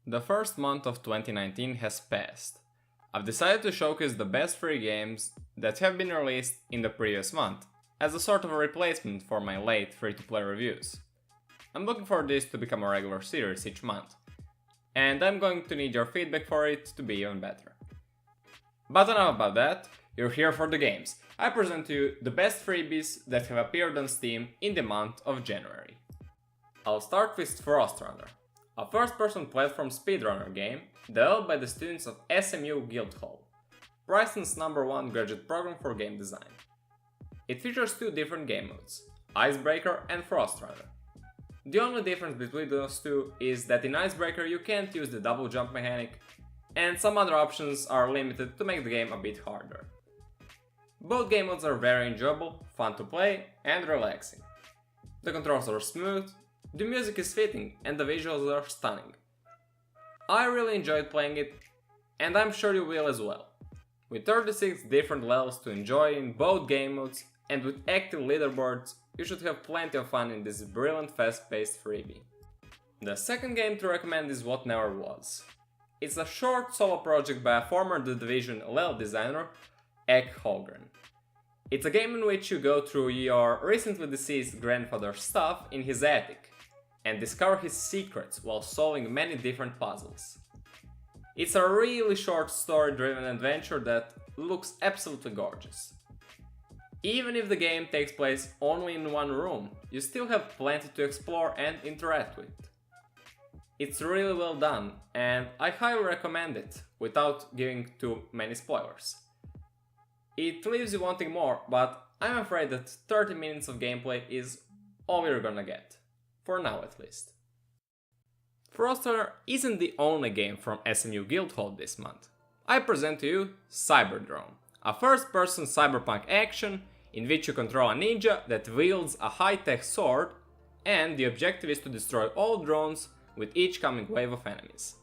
The first month of 2019 has passed. I've decided to showcase the best free games that have been released in the previous month, as a sort of a replacement for my late free-to-play reviews. I'm looking for this to become a regular series each month, and I'm going to need your feedback for it to be even better. But enough about that, you're here for the games. I present to you the best freebies that have appeared on Steam in the month of January. I'll start with Frostrunner, a first-person platform speedrunner game developed by the students of SMU Guildhall, Princeton's #1 graduate program for game design. It features two different game modes, Icebreaker and Frostrunner. The only difference between those two is that in Icebreaker you can't use the double jump mechanic, and some other options are limited to make the game a bit harder. Both game modes are very enjoyable, fun to play, and relaxing. The controls are smooth, the music is fitting, and the visuals are stunning. I really enjoyed playing it, and I'm sure you will as well. With 36 different levels to enjoy in both game modes, and with active leaderboards, you should have plenty of fun in this brilliant fast-paced freebie. The second game to recommend is What Never Was. It's a short solo project by a former The Division level designer, Ek Holgren. It's a game in which you go through your recently deceased grandfather's stuff in his attic and discover his secrets while solving many different puzzles. It's a really short story-driven adventure that looks absolutely gorgeous. Even if the game takes place only in one room, you still have plenty to explore and interact with. It's really well done, and I highly recommend it without giving too many spoilers. It leaves you wanting more, but I'm afraid that 30 minutes of gameplay is all you're gonna get. For now at least. Frostrunner isn't the only game from SMU Guildhall this month. I present to you Cyberdrome, a first-person cyberpunk action in which you control a ninja that wields a high-tech sword, and the objective is to destroy all drones with each coming wave of enemies.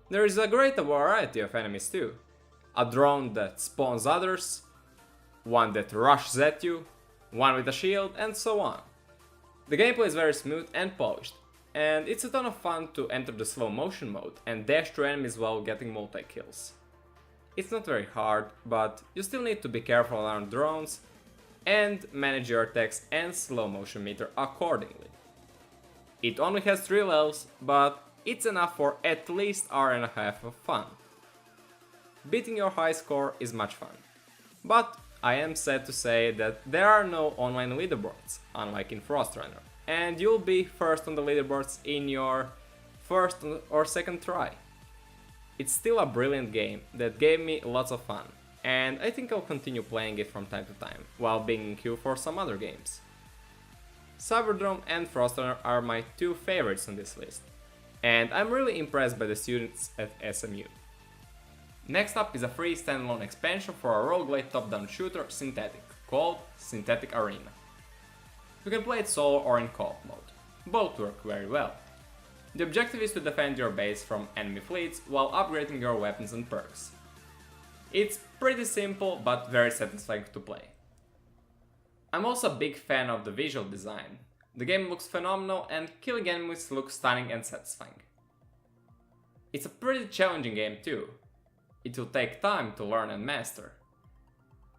There is a great variety of enemies too. A drone that spawns others, one that rushes at you, one with a shield, and so on. The gameplay is very smooth and polished, and it's a ton of fun to enter the slow motion mode and dash through enemies while getting multi-kills. It's not very hard, but you still need to be careful around drones and manage your attacks and slow motion meter accordingly. It only has 3 levels, but it's enough for at least an hour and a half of fun. Beating your high score is much fun, but I am sad to say that there are no online leaderboards, unlike in Frostrunner, and you'll be first on the leaderboards in your first or second try. It's still a brilliant game that gave me lots of fun, and I think I'll continue playing it from time to time, while being in queue for some other games. Cyberdrome and Frostrunner are my two favorites on this list, and I'm really impressed by the students at SMU. Next up is a free standalone expansion for a roguelite top-down shooter Synthetic, called Synthetic Arena. You can play it solo or in co-op mode. Both work very well. The objective is to defend your base from enemy fleets while upgrading your weapons and perks. It's pretty simple but very satisfying to play. I'm also a big fan of the visual design. The game looks phenomenal and killing enemies looks stunning and satisfying. It's a pretty challenging game too. It will take time to learn and master.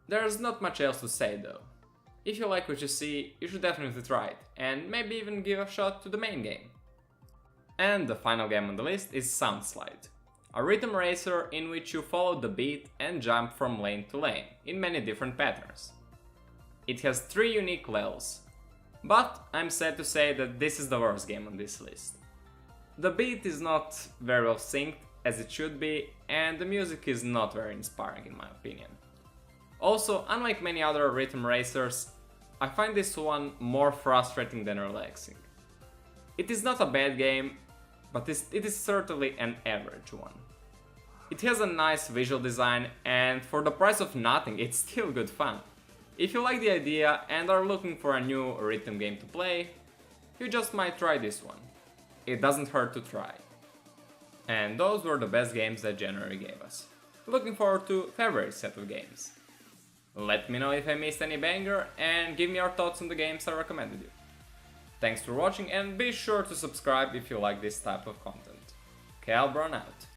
There's not much else to say though. If you like what you see, you should definitely try it, and maybe even give a shot to the main game. And the final game on the list is Soundslide, a rhythm racer in which you follow the beat and jump from lane to lane in many different patterns. It has 3 unique levels, but I'm sad to say that this is the worst game on this list. The beat is not very well synced as it should be, and the music is not very inspiring in my opinion. Also, unlike many other rhythm racers, I find this one more frustrating than relaxing. It is not a bad game, but it is certainly an average one. It has a nice visual design, and for the price of nothing, it's still good fun. If you like the idea and are looking for a new rhythm game to play, you just might try this one. It doesn't hurt to try. And those were the best games that January gave us. Looking forward to February's set of games. Let me know if I missed any banger and give me your thoughts on the games I recommended you. Thanks for watching and be sure to subscribe if you like this type of content. Heilbronn out.